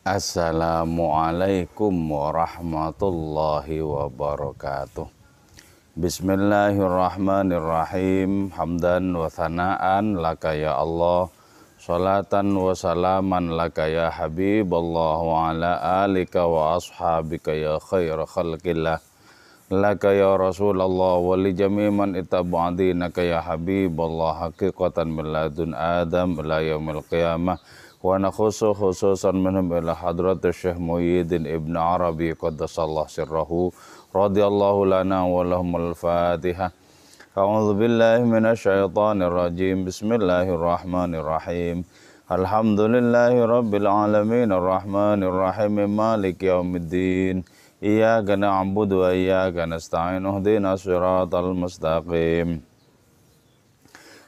Assalamualaikum warahmatullahi wabarakatuh. Bismillahirrahmanirrahim. Hamdan wa thana'an laka ya Allah, salatan wa salaman laka ya Habiballah, wa ala alika wa ashabika ya khaira khalqillah, laka ya Rasulullah, wa li jami'man ittabu'adinaka ya Habiballah, haqiqatan min ladun Adam ila yaumil qiyamah. Wa nakhusu khususan minhum ila hadratu Syekh Muhyiddin Ibn Arabi qaddasallahu sirrahu radhiyallahu lana wa lahumul Fatihah. A'udzu billahi minasyaitonir rajim. Bismillahirrahmanirrahim. Alhamdulillahi rabbil alamin arrahmanir rahim maliki yaumiddin. Iyyaka na'budu wa iyyaka nasta'in. Ihdinas siratal mustaqim.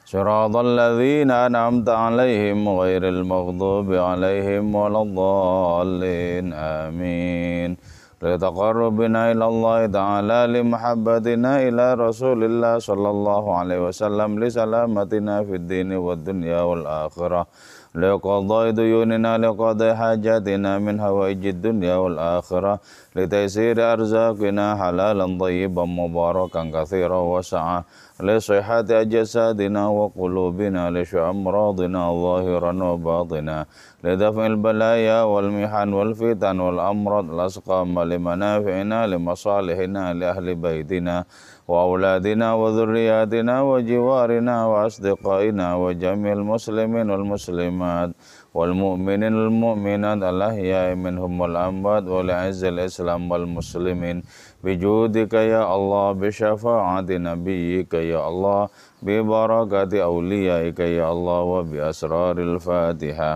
Siratal ladzina an'amta 'alaihim ghairil maghdubi 'alaihim waladdallin. Amin. Litaqarrubina ila Allah ta'ala limahabbatina ila Rasulillah sallallahu alaihi wasallam li salamatina fid dini wad dunya wal akhirah. Liqadai duyunina liqadai hajatina min hawaijid dunya wal akhirah. Litaysiri arzaqina halalan thayyiban mubarakan katsiran wasa'a. لصحة أجسادنا وقلوبنا لشأمراضنا ظاهرا وباطنا لدفع البلايا والمحن والفتن والأمراض الأسقام لمنافعنا لمصالحنا لأهل بيتنا وأولادنا وذرياتنا وجوارنا وأصدقائنا وجميع المسلمين والمسلمات والمؤمنين والمؤمنات الأحياء منهم والأموات ولعز الإسلام والمسلمين بجودك يا الله بشفاعة نبيك يا الله ببركة أوليائك يا الله وبأسرار الفاتحة.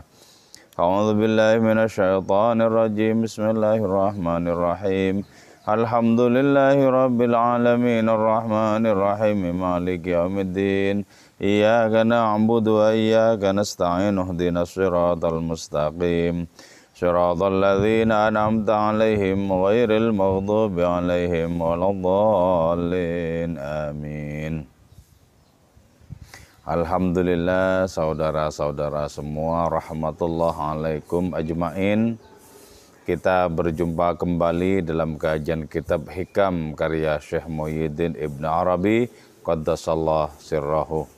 أعوذ بالله من الشيطان الرجيم. بسم الله الرحمن الرحيم. الحمد لله رب العالمين الرحمن الرحيم مالك يوم الدين. إياك نعبد وإياك نستعين. اهدنا الصراط المستقيم صراط الذين أنعمت عليهم غير المغضوب عليهم ولا الضالين. Amin. Alhamdulillah, saudara-saudara semua, rahmatullah alaikum ajmain. Kita berjumpa kembali dalam kajian kitab Hikam karya Syekh Muhyiddin Ibn Arabi qaddasallahu sirrahu.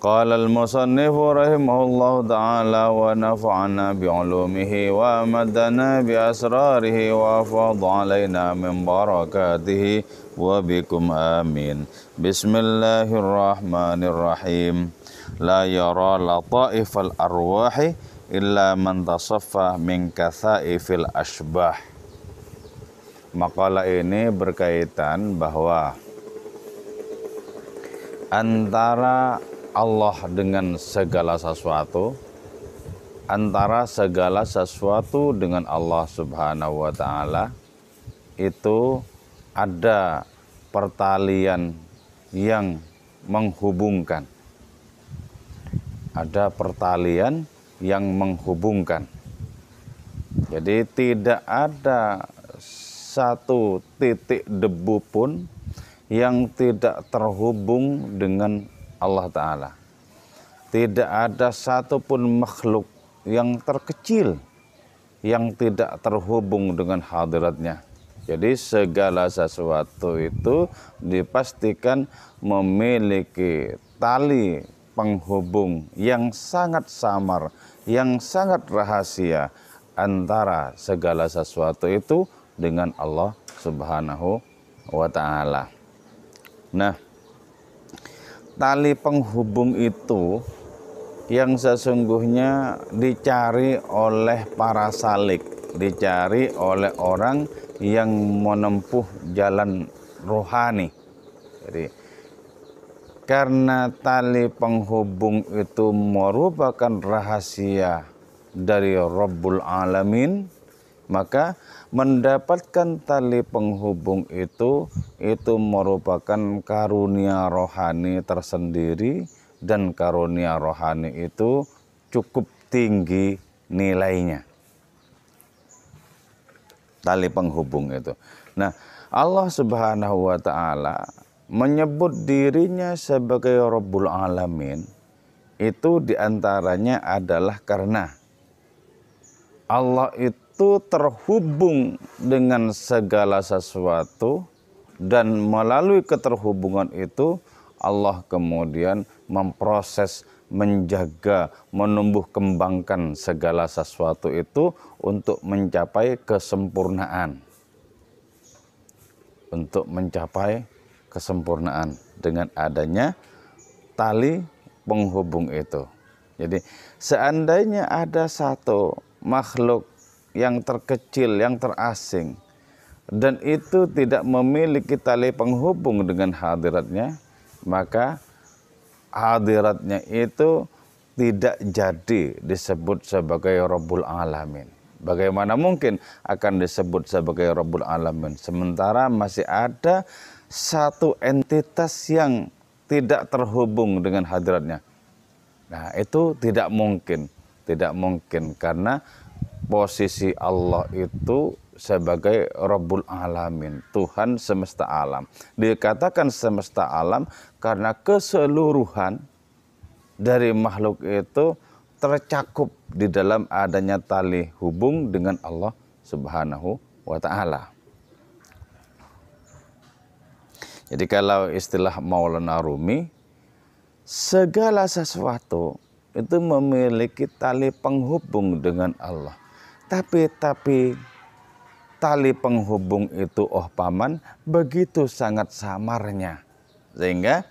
Qala al-musannifu rahimahullahu ta'ala wa nafa'ana bi'ulumihi wa amadana bi asrarihi wa afadha alaina min barakatihi wa bikum amin. Bismillahirrahmanirrahim. La yara lataifal arwahi illa man tasaffa min kathaifil ashbah. Makalah ini berkaitan bahwa antara Allah dengan segala sesuatu, antara segala sesuatu dengan Allah Subhanahu wa ta'ala itu ada pertalian yang menghubungkan. Ada pertalian yang menghubungkan. Jadi tidak ada satu titik debu pun yang tidak terhubung dengan Allah Ta'ala. Tidak ada satupun makhluk yang terkecil yang tidak terhubung dengan hadiratnya. Jadi segala sesuatu itu dipastikan memiliki tali penghubung yang sangat samar, yang sangat rahasia antara segala sesuatu itu dengan Allah Subhanahu wa Ta'ala. Nah, tali penghubung itu yang sesungguhnya dicari oleh para salik, dicari oleh orang yang menempuh jalan rohani. Jadi karena tali penghubung itu merupakan rahasia dari Rabbul Alamin, maka mendapatkan tali penghubung itu merupakan karunia rohani tersendiri, dan karunia rohani itu cukup tinggi nilainya. Tali penghubung itu. Nah, Allah Subhanahu wa ta'ala menyebut dirinya sebagai Rabbul Alamin itu diantaranya adalah karena Allah itu terhubung dengan segala sesuatu, dan melalui keterhubungan itu Allah kemudian memproses, menjaga, menumbuh kembangkan segala sesuatu itu untuk mencapai kesempurnaan. Untuk mencapai kesempurnaan dengan adanya tali penghubung itu. Jadi seandainya ada satu makhluk yang terkecil, yang terasing, dan itu tidak memiliki tali penghubung dengan hadiratnya, maka hadiratnya itu tidak jadi disebut sebagai Rabbul Alamin. Bagaimana mungkin akan disebut sebagai Rabbul Alamin sementara masih ada satu entitas yang tidak terhubung dengan hadiratnya? Nah, itu tidak mungkin. Tidak mungkin karena posisi Allah itu sebagai Rabbul Alamin, Tuhan semesta alam. Dikatakan semesta alam karena keseluruhan dari makhluk itu tercakup di dalam adanya tali hubung dengan Allah Subhanahu wa Ta'ala. Jadi kalau istilah Maulana Rumi, segala sesuatu itu memiliki tali penghubung dengan Allah. Tapi tali penghubung itu, oh paman, begitu sangat samarnya. Sehingga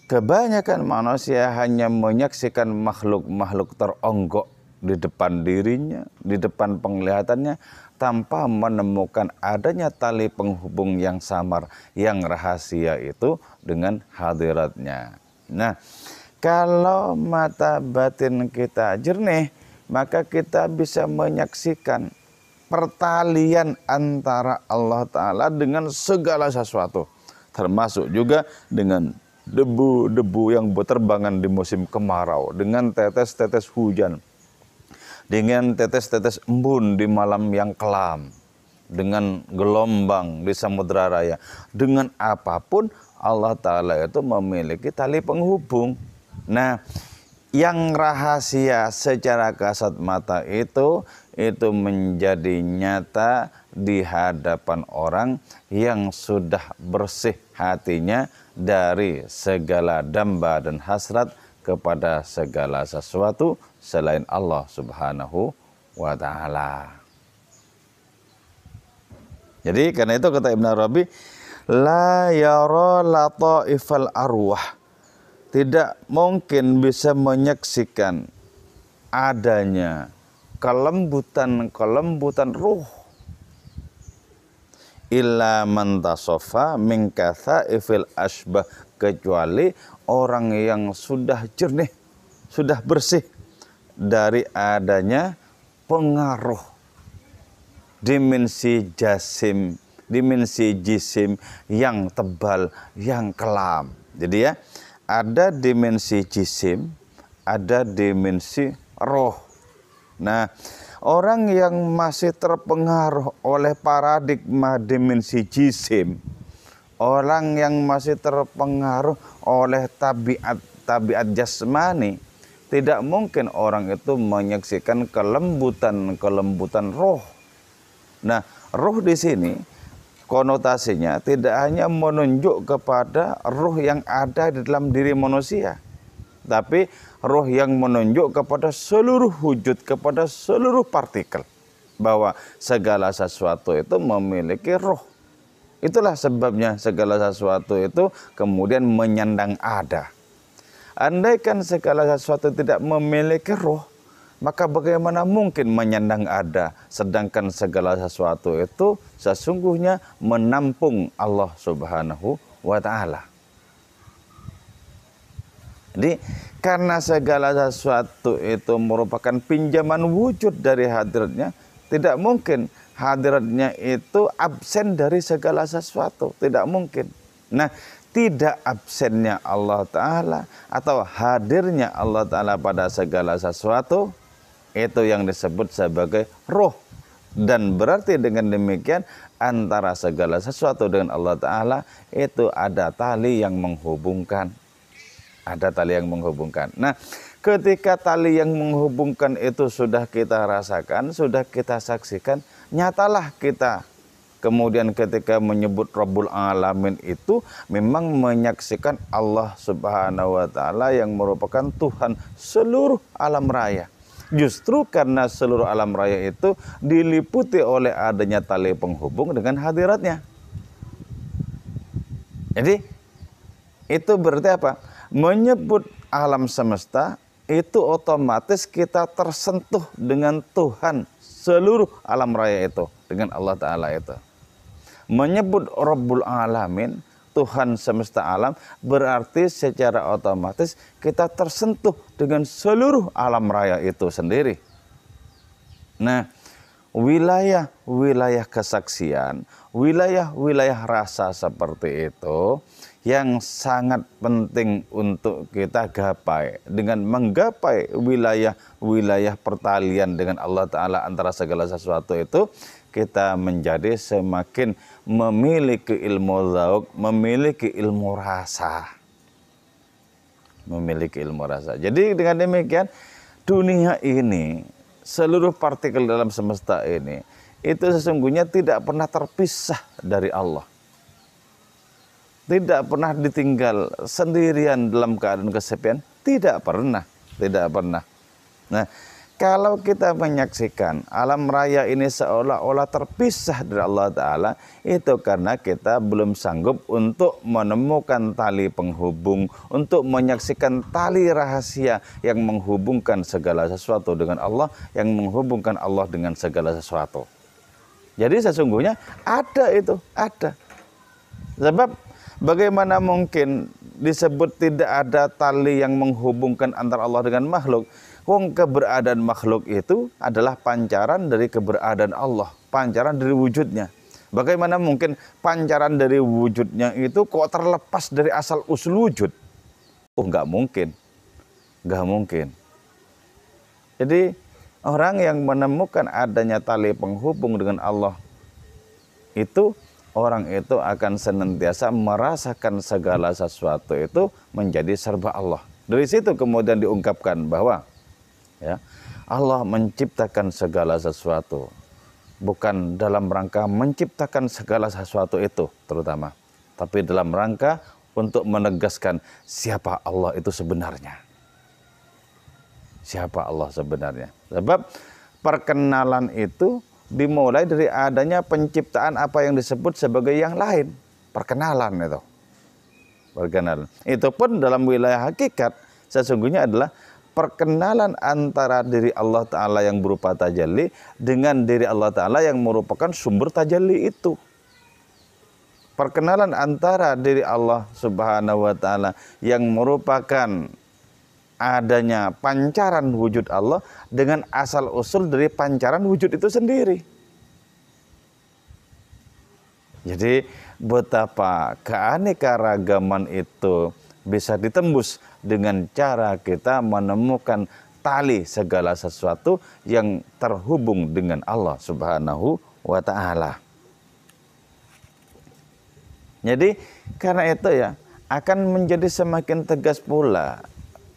kebanyakan manusia hanya menyaksikan makhluk-makhluk teronggok di depan dirinya, di depan penglihatannya, tanpa menemukan adanya tali penghubung yang samar, yang rahasia itu dengan hadiratnya. Nah, kalau mata batin kita jernih, maka kita bisa menyaksikan pertalian antara Allah Ta'ala dengan segala sesuatu. Termasuk juga dengan debu-debu yang berterbangan di musim kemarau, dengan tetes-tetes hujan, dengan tetes-tetes embun di malam yang kelam, dengan gelombang di samudra raya. Dengan apapun Allah Ta'ala itu memiliki tali penghubung. Nah, yang rahasia secara kasat mata itu menjadi nyata di hadapan orang yang sudah bersih hatinya dari segala damba dan hasrat kepada segala sesuatu selain Allah Subhanahu wa Ta'ala. Jadi karena itu kata Ibn Arabi, la yara lata'ifal arwah, tidak mungkin bisa menyaksikan adanya kelembutan ruh illa man tasofa min kathaifil asbah, kecuali orang yang sudah jernih, sudah bersih dari adanya pengaruh dimensi jisim yang tebal, yang kelam. Jadi ya, ada dimensi jisim, ada dimensi roh. Nah, orang yang masih terpengaruh oleh paradigma dimensi jisim, orang yang masih terpengaruh oleh tabiat jasmani, tidak mungkin orang itu menyaksikan kelembutan roh. Nah, roh di sini konotasinya tidak hanya menunjuk kepada roh yang ada di dalam diri manusia, tapi roh yang menunjuk kepada seluruh wujud, kepada seluruh partikel, bahwa segala sesuatu itu memiliki roh. Itulah sebabnya segala sesuatu itu kemudian menyandang ada. Andaikan segala sesuatu tidak memiliki roh, maka bagaimana mungkin menyandang ada, sedangkan segala sesuatu itu sesungguhnya menampung Allah Subhanahu wa Ta'ala. Jadi karena segala sesuatu itu merupakan pinjaman wujud dari hadiratnya, tidak mungkin hadiratnya itu absen dari segala sesuatu, tidak mungkin. Nah, tidak absennya Allah Ta'ala atau hadirnya Allah Ta'ala pada segala sesuatu, itu yang disebut sebagai roh. Dan berarti dengan demikian antara segala sesuatu dengan Allah Ta'ala itu ada tali yang menghubungkan. Ada tali yang menghubungkan. Nah, Ketika tali yang menghubungkan itu sudah kita rasakan, sudah kita saksikan, nyatalah kita kemudian ketika menyebut Rabbul Alamin itu memang menyaksikan Allah Subhanahu wa taala yang merupakan Tuhan seluruh alam raya. Justru karena seluruh alam raya itu diliputi oleh adanya tali penghubung dengan hadiratnya. Jadi itu berarti apa? Menyebut alam semesta itu otomatis kita tersentuh dengan Tuhan seluruh alam raya itu, dengan Allah Ta'ala itu. Menyebut Rabbul Alamin, Tuhan semesta alam, berarti secara otomatis kita tersentuh dengan seluruh alam raya itu sendiri. Nah, wilayah-wilayah kesaksian, wilayah-wilayah rasa seperti itu yang sangat penting untuk kita gapai. Dengan menggapai wilayah-wilayah pertalian dengan Allah Ta'ala antara segala sesuatu itu, kita menjadi semakin memiliki ilmu zauk, memiliki ilmu rasa. Memiliki ilmu rasa. Jadi dengan demikian, dunia ini, seluruh partikel dalam semesta ini, itu sesungguhnya tidak pernah terpisah dari Allah. Tidak pernah ditinggal sendirian dalam keadaan kesepian. Tidak pernah. Tidak pernah. Nah, kalau kita menyaksikan alam raya ini seolah-olah terpisah dari Allah Ta'ala, itu karena kita belum sanggup untuk menemukan tali penghubung, untuk menyaksikan tali rahasia yang menghubungkan segala sesuatu dengan Allah, yang menghubungkan Allah dengan segala sesuatu. Jadi sesungguhnya ada itu, ada. Sebab bagaimana mungkin disebut tidak ada tali yang menghubungkan antara Allah dengan makhluk? Wong keberadaan makhluk itu adalah pancaran dari keberadaan Allah, pancaran dari wujudnya. Bagaimana mungkin pancaran dari wujudnya itu kok terlepas dari asal usul wujud? Oh, nggak mungkin. Nggak mungkin. Jadi orang yang menemukan adanya tali penghubung dengan Allah itu, orang itu akan senantiasa merasakan segala sesuatu itu menjadi serba Allah. Dari situ kemudian diungkapkan bahwa ya, Allah menciptakan segala sesuatu bukan dalam rangka menciptakan segala sesuatu itu terutama, tapi dalam rangka untuk menegaskan siapa Allah itu sebenarnya. Siapa Allah sebenarnya. Sebab perkenalan itu dimulai dari adanya penciptaan apa yang disebut sebagai yang lain. Perkenalan itu. Perkenalan. Itu pun dalam wilayah hakikat sesungguhnya adalah perkenalan antara diri Allah Ta'ala yang berupa tajalli dengan diri Allah Ta'ala yang merupakan sumber tajalli itu. Perkenalan antara diri Allah Subhanahu wa Ta'ala yang merupakan adanya pancaran wujud Allah dengan asal usul dari pancaran wujud itu sendiri. Jadi betapa keanekaragaman itu bisa ditembus dengan cara kita menemukan tali segala sesuatu yang terhubung dengan Allah Subhanahu wa Ta'ala. Jadi karena itu ya akan menjadi semakin tegas pula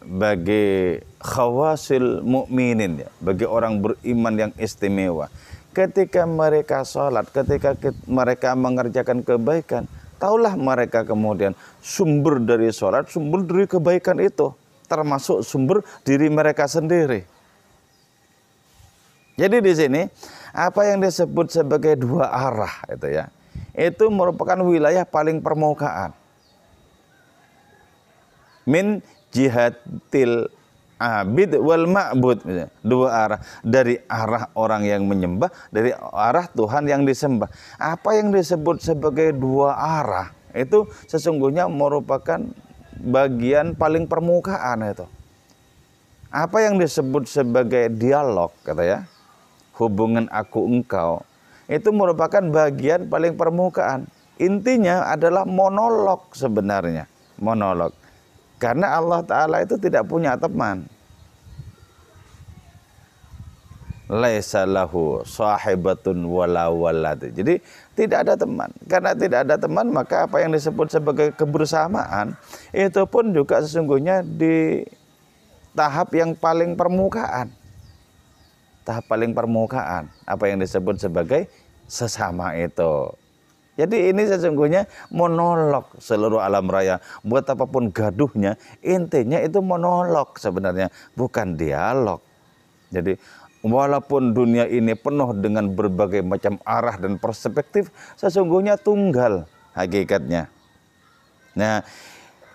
bagi khawasil mukminin, ya, bagi orang beriman yang istimewa, ketika mereka sholat, ketika mereka mengerjakan kebaikan, taulah mereka kemudian sumber dari sholat, sumber dari kebaikan itu, termasuk sumber diri mereka sendiri. Jadi di sini apa yang disebut sebagai dua arah itu ya, itu merupakan wilayah paling permukaan. Min jihatil abid wal ma'bud, dua arah, dari arah orang yang menyembah, dari arah Tuhan yang disembah. Apa yang disebut sebagai dua arah itu sesungguhnya merupakan bagian paling permukaan itu. Apa yang disebut sebagai dialog kata ya, hubungan aku engkau, itu merupakan bagian paling permukaan. Intinya adalah monolog sebenarnya, monolog. Karena Allah Ta'ala itu tidak punya teman. Laisa lahu sahibatun wala walad. Jadi tidak ada teman. Karena tidak ada teman, maka apa yang disebut sebagai kebersamaan itu pun juga sesungguhnya tahap yang paling permukaan. Tahap paling permukaan, apa yang disebut sebagai sesama itu. Jadi ini sesungguhnya monolog seluruh alam raya. Buat apapun gaduhnya, intinya itu monolog sebenarnya, bukan dialog. Jadi walaupun dunia ini penuh dengan berbagai macam arah dan perspektif, sesungguhnya tunggal hakikatnya. Nah,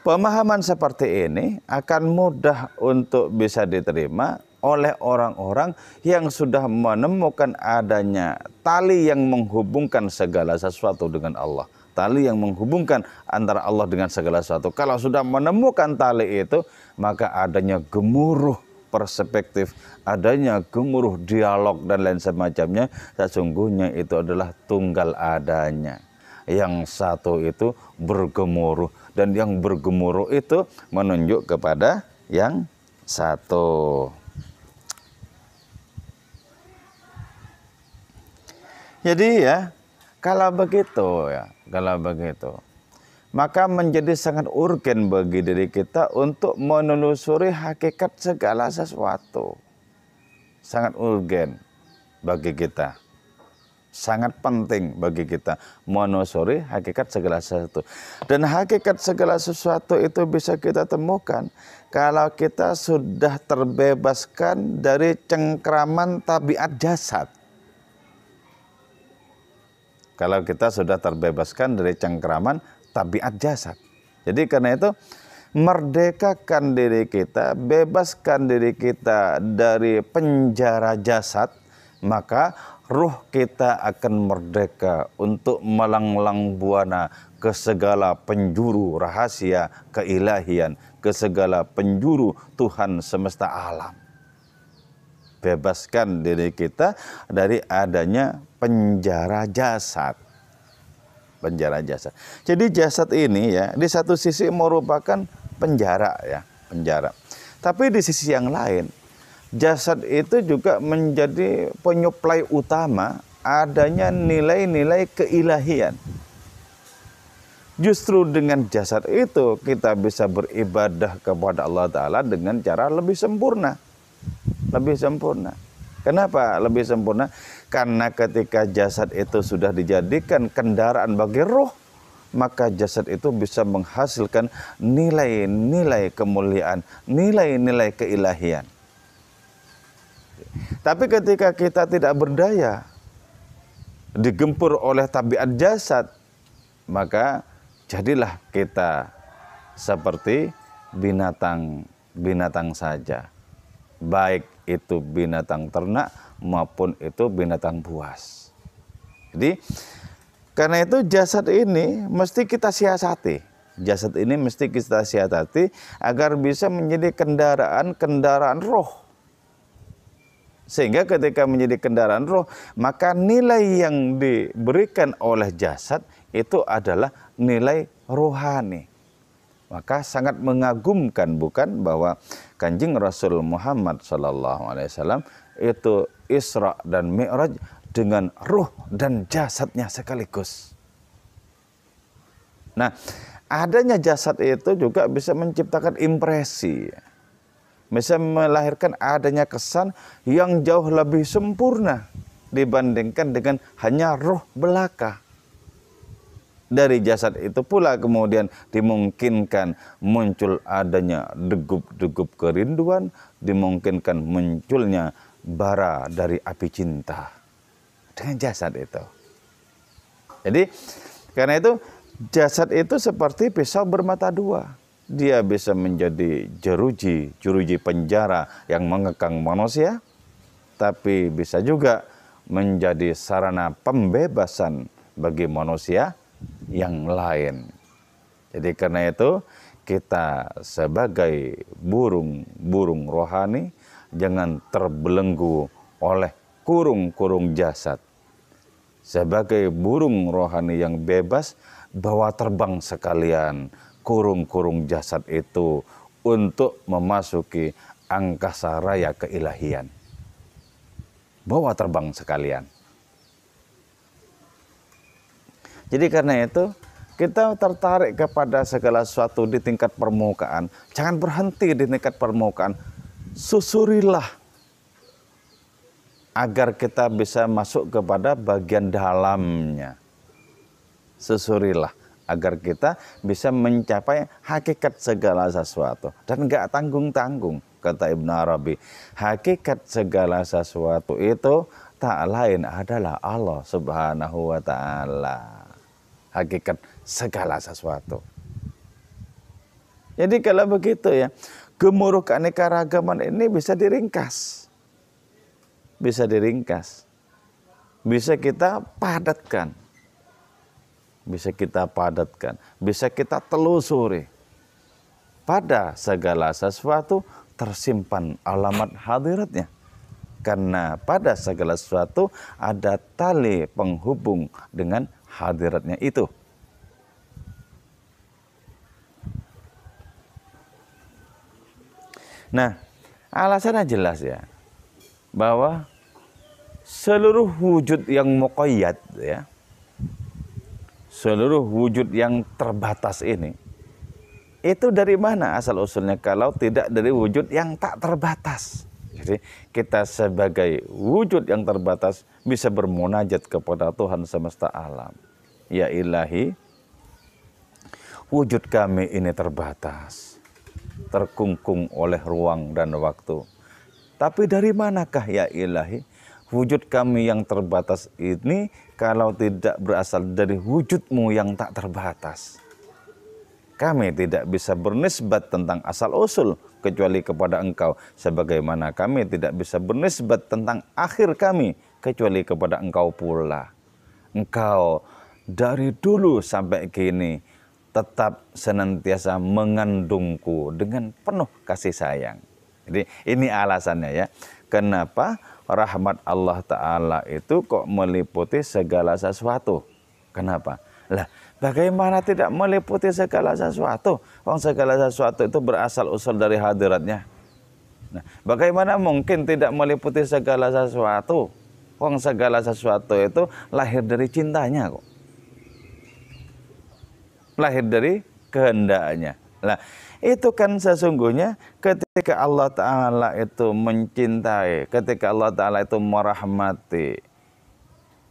pemahaman seperti ini akan mudah untuk bisa diterima oleh orang-orang yang sudah menemukan adanya tali yang menghubungkan segala sesuatu dengan Allah. Tali yang menghubungkan antara Allah dengan segala sesuatu. Kalau sudah menemukan tali itu, maka adanya gemuruh perspektif, adanya gemuruh dialog dan lain semacamnya, sesungguhnya itu adalah tunggal adanya. Yang satu itu bergemuruh, dan yang bergemuruh itu menunjuk kepada yang satu. Jadi kalau begitu, maka menjadi sangat urgen bagi diri kita untuk menelusuri hakikat segala sesuatu. Sangat urgen bagi kita. Sangat penting bagi kita menelusuri hakikat segala sesuatu. Dan hakikat segala sesuatu itu bisa kita temukan kalau kita sudah terbebaskan dari cengkraman tabiat jasad. Kalau kita sudah terbebaskan dari cengkraman tabiat jasad. Jadi karena itu merdekakan diri kita, bebaskan diri kita dari penjara jasad, maka ruh kita akan merdeka untuk melanglang buana ke segala penjuru rahasia keilahian, ke segala penjuru Tuhan semesta alam. Bebaskan diri kita dari adanya penjara jasad. Penjara jasad. Jadi jasad ini di satu sisi merupakan penjara penjara. Tapi di sisi yang lain, jasad itu juga menjadi penyuplai utama adanya nilai-nilai keilahian. Justru dengan jasad itu kita bisa beribadah kepada Allah Ta'ala dengan cara lebih sempurna. Lebih sempurna. Kenapa lebih sempurna? Karena ketika jasad itu sudah dijadikan kendaraan bagi roh, maka jasad itu bisa menghasilkan nilai-nilai kemuliaan, nilai-nilai keilahian. Tapi ketika kita tidak berdaya, digempur oleh tabiat jasad, maka jadilah kita seperti binatang saja. Baik itu binatang ternak maupun itu binatang buas. Jadi karena itu jasad ini mesti kita siasati. Jasad ini mesti kita siasati agar bisa menjadi kendaraan roh. Sehingga ketika menjadi kendaraan roh, maka nilai yang diberikan oleh jasad itu adalah nilai rohani. Maka sangat mengagumkan bukan bahwa Kanjeng Rasul Muhammad SAW itu Isra dan Mi'raj dengan ruh dan jasadnya sekaligus. Nah, adanya jasad itu juga bisa menciptakan impresi, bisa melahirkan adanya kesan yang jauh lebih sempurna dibandingkan dengan hanya roh belaka. Dari jasad itu pula kemudian dimungkinkan muncul adanya degup-degup kerinduan, dimungkinkan munculnya bara dari api cinta dengan jasad itu. Jadi karena itu jasad itu seperti pisau bermata dua. Dia bisa menjadi jeruji penjara yang mengekang manusia, tapi bisa juga menjadi sarana pembebasan bagi manusia yang lain. Jadi karena itu kita sebagai burung rohani jangan terbelenggu oleh kurung jasad. Sebagai burung rohani yang bebas, bawa terbang sekalian kurung jasad itu untuk memasuki angkasa raya keilahian. Bawa terbang sekalian. Jadi karena itu kita tertarik kepada segala sesuatu di tingkat permukaan. Jangan berhenti di tingkat permukaan. susurilah agar kita bisa masuk kepada bagian dalamnya. Susurilah agar kita bisa mencapai hakikat segala sesuatu. Dan enggak tanggung-tanggung, kata Ibn Arabi. Hakikat segala sesuatu itu tak lain adalah Allah Subhanahu wa ta'ala. Hakikat segala sesuatu. Jadi kalau begitu ya, gemuruh keanekaragaman ini bisa diringkas. Bisa diringkas. Bisa kita padatkan. Bisa kita padatkan, bisa kita telusuri. Pada segala sesuatu tersimpan alamat hadiratnya. Karena pada segala sesuatu ada tali penghubung dengan hadiratnya itu. Nah, alasannya jelas ya, bahwa seluruh wujud yang muqayyad ya, seluruh wujud yang terbatas ini, itu dari mana asal usulnya kalau tidak dari wujud yang tak terbatas. Jadi kita sebagai wujud yang terbatas bisa bermunajat kepada Tuhan semesta alam. Ya ilahi, wujud kami ini terbatas, terkungkung oleh ruang dan waktu. Tapi dari manakah ya ilahi, wujud kami yang terbatas ini kalau tidak berasal dari wujud-Mu yang tak terbatas? Kami tidak bisa bernisbat tentang asal-usul kecuali kepada Engkau. Sebagaimana kami tidak bisa bernisbat tentang akhir kami kecuali kepada Engkau pula. Engkau dari dulu sampai kini tetap senantiasa mengandungku dengan penuh kasih sayang. Jadi ini alasannya ya. Kenapa rahmat Allah Ta'ala itu kok meliputi segala sesuatu? Kenapa? Lah, bagaimana tidak meliputi segala sesuatu? Wong segala sesuatu itu berasal usul dari hadiratnya. Nah, bagaimana mungkin tidak meliputi segala sesuatu? Wong segala sesuatu itu lahir dari cintanya kok. Lahir dari kehendaknya. Nah, itu kan sesungguhnya ketika Allah Ta'ala itu mencintai, ketika Allah Ta'ala itu merahmati,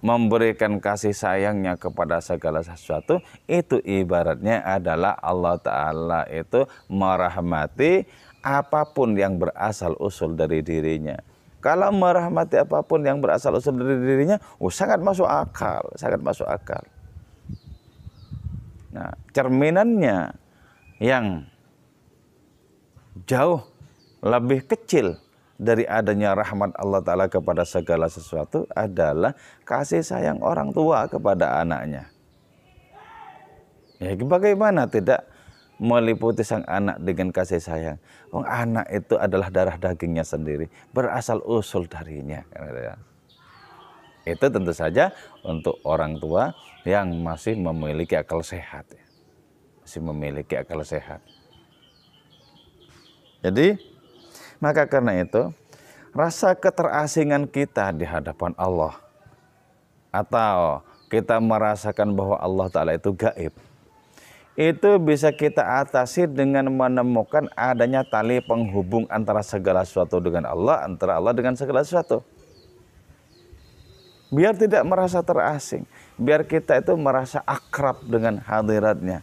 memberikan kasih sayangnya kepada segala sesuatu, itu ibaratnya adalah Allah Ta'ala itu merahmati apapun yang berasal usul dari dirinya. Kalau merahmati apapun yang berasal usul dari dirinya, sangat masuk akal, sangat masuk akal. Nah, cerminannya yang jauh lebih kecil dari adanya rahmat Allah Ta'ala kepada segala sesuatu adalah kasih sayang orang tua kepada anaknya. Ya, bagaimana tidak meliputi sang anak dengan kasih sayang? Oh, anak itu adalah darah dagingnya sendiri, berasal usul darinya. Itu tentu saja untuk orang tua yang masih memiliki akal sehat. Masih memiliki akal sehat. Jadi, maka karena itu, rasa keterasingan kita di hadapan Allah, atau kita merasakan bahwa Allah Ta'ala itu gaib, itu bisa kita atasi dengan menemukan adanya tali penghubung antara segala sesuatu dengan Allah, antara Allah dengan segala sesuatu. Biar tidak merasa terasing, biar kita itu merasa akrab dengan hadiratnya.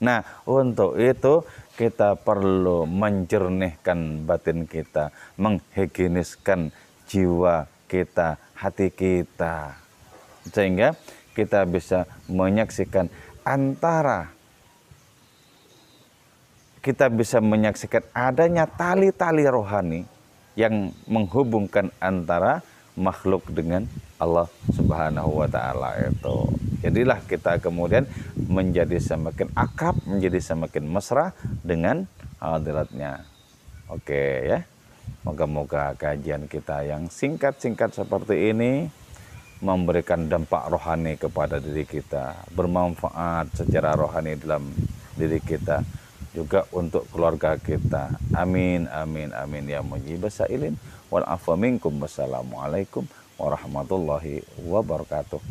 Nah, untuk itu kita perlu menjernihkan batin kita, menghigieniskan jiwa kita, hati kita, sehingga kita bisa menyaksikan adanya tali-tali rohani yang menghubungkan antara makhluk dengan Allah Subhanahu wa Ta'ala itu. Jadilah kita kemudian menjadi semakin akrab, menjadi semakin mesra dengan hadiratnya. Oke ya. Moga-moga kajian kita yang singkat-singkat seperti ini memberikan dampak rohani kepada diri kita, bermanfaat secara rohani dalam diri kita, juga untuk keluarga kita. Amin, amin, amin ya mujibas sailin. Wal afa minkum. Wassalamualaikum warahmatullahi wabarakatuh.